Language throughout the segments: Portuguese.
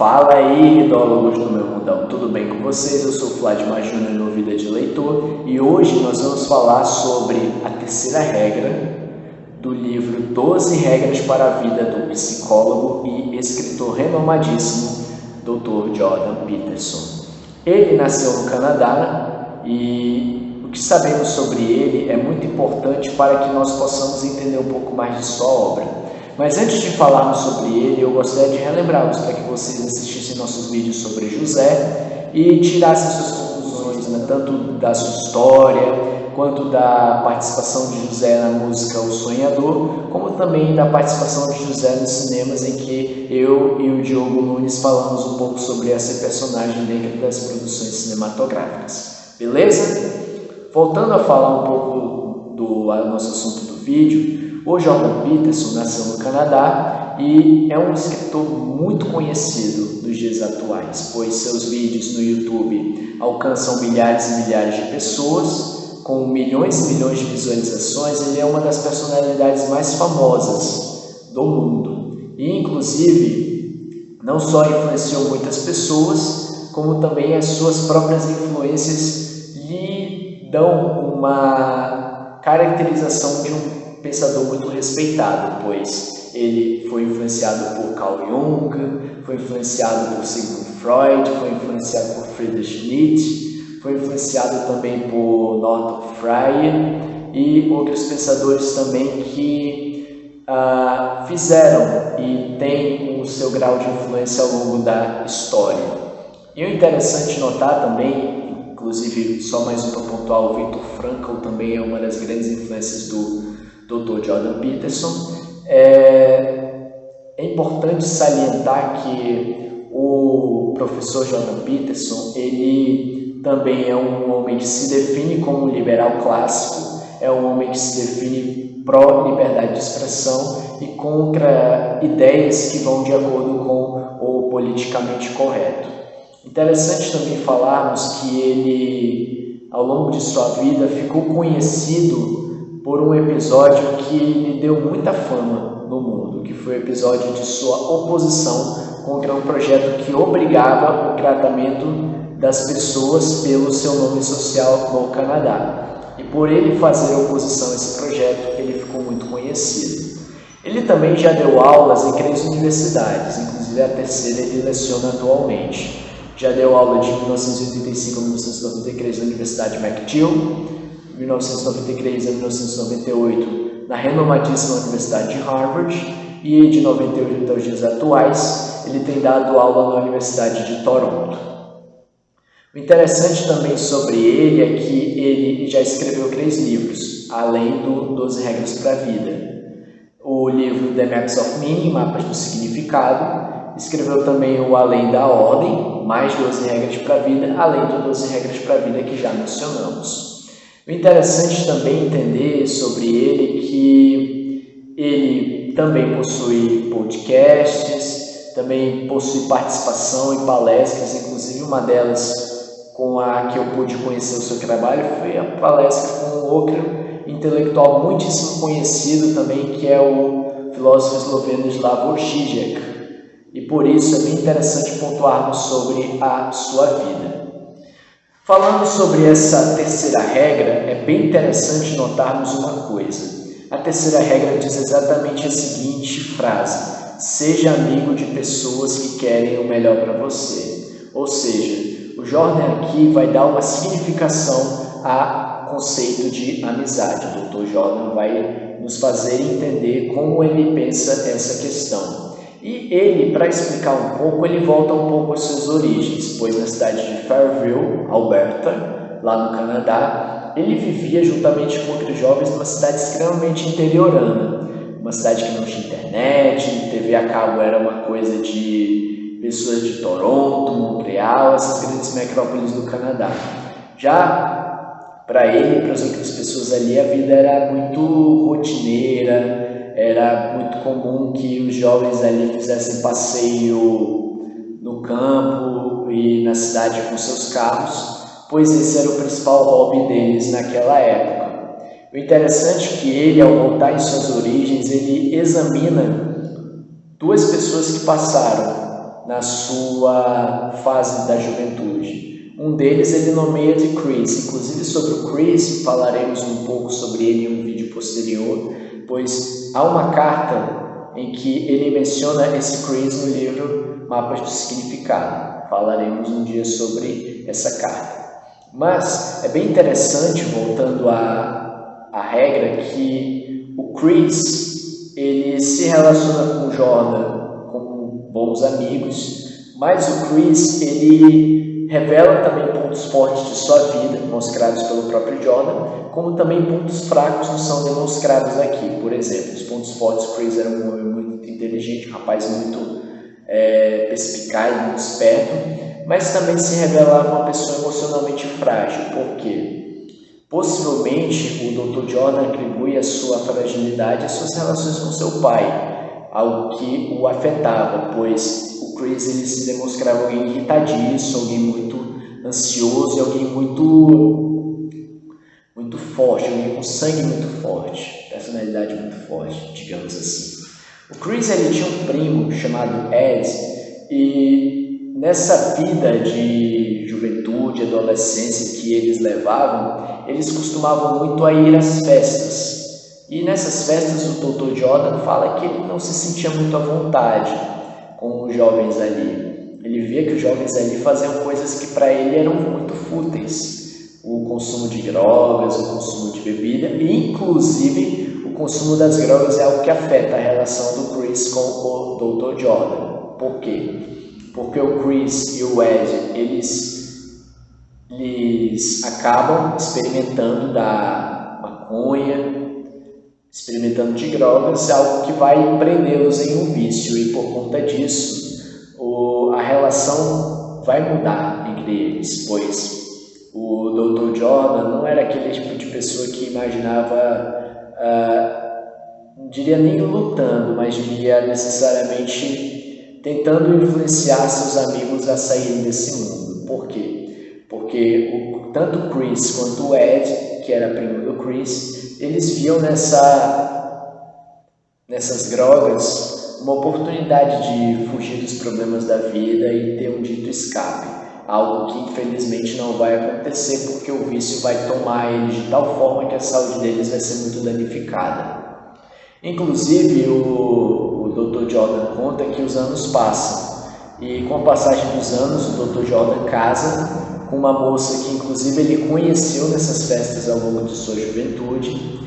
Fala aí, idólogos do meu mundão, tudo bem com vocês? Eu sou o Vladimir Júnior no Vida de Leitor e hoje nós vamos falar sobre a terceira regra do livro 12 Regras para a Vida do psicólogo e escritor renomadíssimo Dr. Jordan Peterson. Ele nasceu no Canadá e o que sabemos sobre ele é muito importante para que nós possamos entender um pouco mais de sua obra. Mas antes de falarmos sobre ele, eu gostaria de relembrá-los para que vocês assistissem nossos vídeos sobre José e tirassem suas conclusões, né, tanto da sua história, quanto da participação de José na música O Sonhador, como também da participação de José nos cinemas, em que eu e o Diogo Nunes falamos um pouco sobre essa personagem dentro das produções cinematográficas. Beleza? Voltando a falar um pouco do nosso assunto do vídeo, o Jordan Peterson nasceu no Canadá e é um escritor muito conhecido nos dias atuais, pois seus vídeos no YouTube alcançam milhares e milhares de pessoas, com milhões e milhões de visualizações. Ele é uma das personalidades mais famosas do mundo e, inclusive, não só influenciou muitas pessoas, como também as suas próprias influências lhe dão uma caracterização de um pensador muito respeitado, pois ele foi influenciado por Carl Jung, foi influenciado por Sigmund Freud, foi influenciado por Friedrich Nietzsche, foi influenciado também por Northrop Frye e outros pensadores também que fizeram e têm o seu grau de influência ao longo da história. E o interessante notar também, inclusive só mais um para pontuar, o Viktor Frankl também é uma das grandes influências do Dr. Jordan Peterson. É importante salientar que o professor Jordan Peterson, ele também é um homem que se define como liberal clássico, é um homem que se define pró-liberdade de expressão e contra ideias que vão de acordo com o politicamente correto. Interessante também falarmos que ele, ao longo de sua vida, ficou conhecido por um episódio que lhe deu muita fama no mundo, que foi o episódio de sua oposição contra um projeto que obrigava o tratamento das pessoas pelo seu nome social no Canadá. E por ele fazer oposição a esse projeto, ele ficou muito conhecido. Ele também já deu aulas em 3 universidades, inclusive a terceira ele leciona atualmente. Já deu aula de 1985 a 1993 na Universidade McGill, 1993 a 1998 na renomadíssima Universidade de Harvard e de 98 aos dias atuais ele tem dado aula na Universidade de Toronto. O interessante também sobre ele é que ele já escreveu 3 livros, além do 12 Regras para a Vida. O livro The Maps of Meaning, Mapas do Significado, escreveu também o Além da Ordem, mais 12 Regras para a Vida, além do 12 Regras para a Vida que já mencionamos. O interessante também entender sobre ele que ele também possui podcasts, também possui participação em palestras, inclusive uma delas com a que eu pude conhecer o seu trabalho foi a palestra com outro intelectual muitíssimo conhecido também, que é o filósofo esloveno Slavoj Žižek, e por isso é bem interessante pontuarmos sobre a sua vida. Falando sobre essa terceira regra, é bem interessante notarmos uma coisa. A terceira regra diz exatamente a seguinte frase: seja amigo de pessoas que querem o melhor para você. Ou seja, o Jordan aqui vai dar uma significação ao conceito de amizade. O Dr. Jordan vai nos fazer entender como ele pensa essa questão. E ele, para explicar um pouco, ele volta um pouco às suas origens, pois na cidade de Fairview, Alberta, lá no Canadá, ele vivia juntamente com outros jovens numa cidade extremamente interiorana, uma cidade que não tinha internet, TV a cabo era uma coisa de pessoas de Toronto, Montreal, essas grandes metrópoles do Canadá. Já para ele e para as outras pessoas ali, a vida era muito rotineira. Era muito comum que os jovens ali fizessem passeio no campo e na cidade com seus carros, pois esse era o principal hobby deles naquela época. O interessante é que ele, ao voltar em suas origens, ele examina 2 pessoas que passaram na sua fase da juventude. Um deles ele nomeia de Chris. Inclusive sobre o Chris falaremos um pouco sobre ele em um vídeo posterior, pois há uma carta em que ele menciona esse Chris no livro Mapas do Significado. Falaremos um dia sobre essa carta. Mas é bem interessante, voltando à regra, que o Chris ele se relaciona com o Jordan como bons amigos, mas o Chris ele revela também pontos fortes de sua vida, mostrados pelo próprio Jordan, como também pontos fracos não são demonstrados aqui. Por exemplo, os pontos fortes, o Chris era um homem muito inteligente, um rapaz muito perspicaz, muito esperto, mas também se revelava uma pessoa emocionalmente frágil. Por quê? Possivelmente o Dr. Jordan atribui a sua fragilidade às suas relações com seu pai, algo que o afetava, pois o Chris ele se demonstrava alguém irritadiço, alguém muito ansioso e alguém muito forte, alguém com sangue muito forte, personalidade muito forte, digamos assim. O Chris ele tinha um primo chamado Ed, e nessa vida de juventude, adolescência que eles levavam, eles costumavam muito a ir às festas. E nessas festas o Dr. Jordan fala que ele não se sentia muito à vontade com os jovens ali. Ele via que os jovens ali faziam coisas que para ele eram muito fúteis. O consumo de drogas, o consumo de bebida e inclusive o consumo das drogas é algo que afeta a relação do Chris com o Dr. Jordan. Por quê? Porque o Chris e o Ed, eles acabam experimentando da maconha, experimentando de drogas, algo que vai prendê-los em um vício, e por conta disso a relação vai mudar entre eles, pois o Dr. Jordan não era aquele tipo de pessoa que imaginava, não diria nem lutando, mas diria necessariamente tentando influenciar seus amigos a saírem desse mundo. Por quê? Porque tanto o Chris quanto o Ed, que era primo do Chris, eles viam nessas drogas uma oportunidade de fugir dos problemas da vida e ter um dito escape. Algo que infelizmente não vai acontecer, porque o vício vai tomar eles de tal forma que a saúde deles vai ser muito danificada. Inclusive o Dr. Jordan conta que os anos passam, e com a passagem dos anos o Dr. Jordan casa com uma moça que inclusive ele conheceu nessas festas ao longo de sua juventude,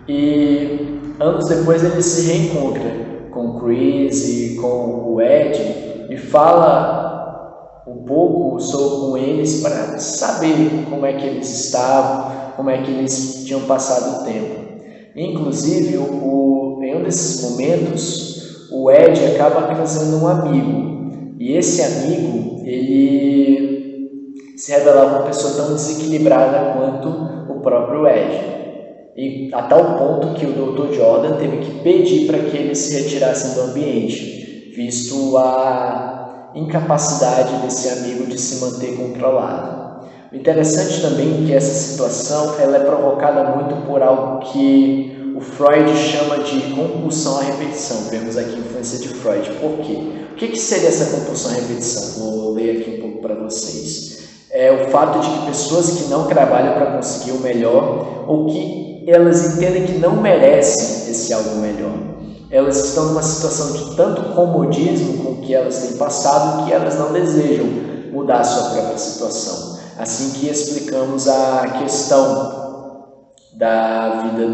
e anos depois ele se reencontra com o Chris e com o Ed e fala um pouco com eles para saber como é que eles estavam, como é que eles tinham passado o tempo. Inclusive, em um desses momentos, o Ed acaba trazendo um amigo, e esse amigo ele se revelava uma pessoa tão desequilibrada quanto o próprio Ed. E a tal ponto que o Dr. Jordan teve que pedir para que eles se retirassem do ambiente, visto a incapacidade desse amigo de se manter controlado. O interessante também é que essa situação ela é provocada muito por algo que o Freud chama de compulsão à repetição. Vemos aqui a influência de Freud. Por quê? O que seria essa compulsão à repetição? Vou ler aqui um pouco para vocês. É o fato de que pessoas que não trabalham para conseguir o melhor, ou que elas entendem que não merecem esse algo melhor. Elas estão numa situação de tanto comodismo com o que elas têm passado que elas não desejam mudar a sua própria situação. Assim que explicamos a questão da vida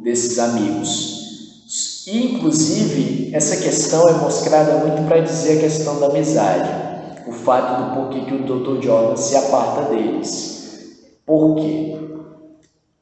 desses amigos. E, inclusive, essa questão é mostrada muito para dizer a questão da amizade. O fato do porquê que o Dr. Jordan se aparta deles. Por quê?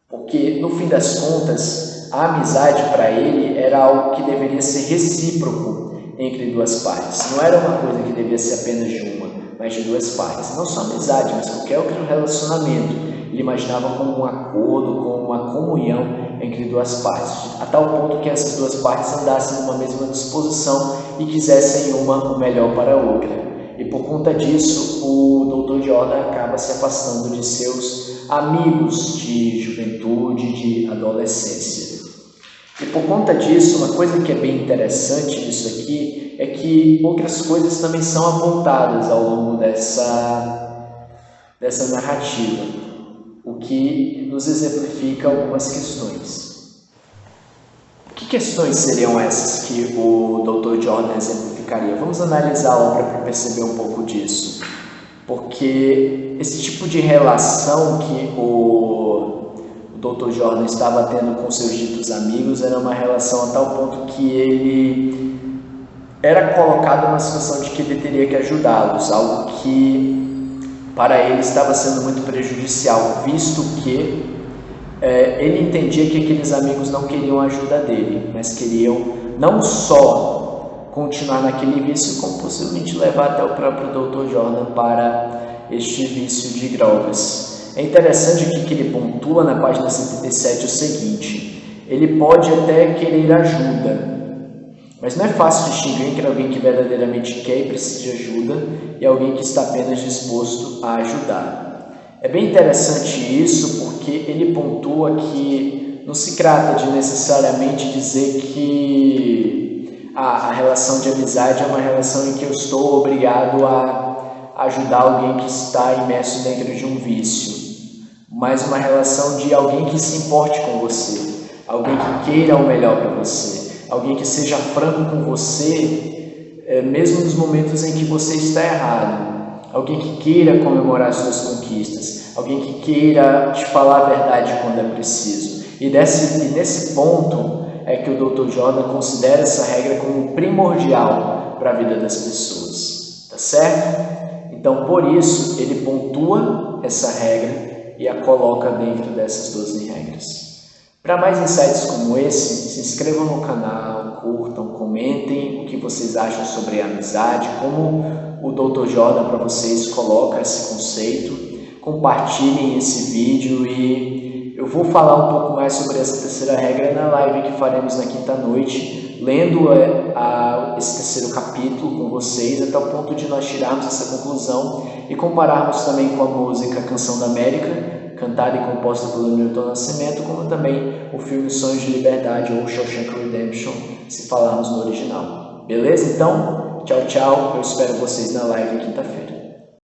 Porque, no fim das contas, a amizade para ele era algo que deveria ser recíproco entre duas partes. Não era uma coisa que devia ser apenas de uma, mas de duas partes. Não só amizade, mas qualquer outro relacionamento. Ele imaginava como um acordo, como uma comunhão entre duas partes, a tal ponto que essas duas partes andassem numa mesma disposição e quisessem uma o melhor para a outra. E por conta disso, o Dr. Jordan acaba se afastando de seus amigos de juventude, de adolescência. E por conta disso, uma coisa que é bem interessante nisso aqui é que outras coisas também são apontadas ao longo dessa narrativa, o que nos exemplifica algumas questões. Que questões seriam essas que o Dr. Jordan exemplificaria? Vamos analisar a obra para perceber um pouco disso. Porque esse tipo de relação que o Dr. Jordan estava tendo com seus ditos amigos era uma relação a tal ponto que ele era colocado numa situação de que ele teria que ajudá-los, algo que para ele estava sendo muito prejudicial, visto que ele entendia que aqueles amigos não queriam a ajuda dele, mas queriam não só continuar naquele vício, como possivelmente levar até o próprio Dr. Jordan para este vício de drogas. É interessante aqui que ele pontua na página 77 o seguinte: ele pode até querer ajuda, mas não é fácil distinguir entre alguém que verdadeiramente quer e precisa de ajuda e alguém que está apenas disposto a ajudar. É bem interessante isso porque ele pontua que não se trata de necessariamente dizer que a relação de amizade é uma relação em que eu estou obrigado a ajudar alguém que está imerso dentro de um vício, mas uma relação de alguém que se importe com você, alguém que queira o melhor para você, alguém que seja franco com você, mesmo nos momentos em que você está errado, alguém que queira comemorar suas conquistas, alguém que queira te falar a verdade quando é preciso. E nesse ponto é que o Dr. Jordan considera essa regra como primordial para a vida das pessoas, tá certo? Então, por isso, ele pontua essa regra e a coloca dentro dessas 12 regras. Para mais insights como esse, se inscrevam no canal, curtam, comentem o que vocês acham sobre a amizade, como o Dr. Jordan para vocês coloca esse conceito, compartilhem esse vídeo e eu vou falar um pouco mais sobre essa terceira regra na live que faremos na quinta-noite, lendo esse terceiro capítulo com vocês, até o ponto de nós tirarmos essa conclusão e compararmos também com a música Canção da América, cantada e composta pelo Milton Nascimento, como também o filme Sonhos de Liberdade ou Shawshank Redemption, se falarmos no original. Beleza? Então, tchau, tchau. Eu espero vocês na live quinta-feira.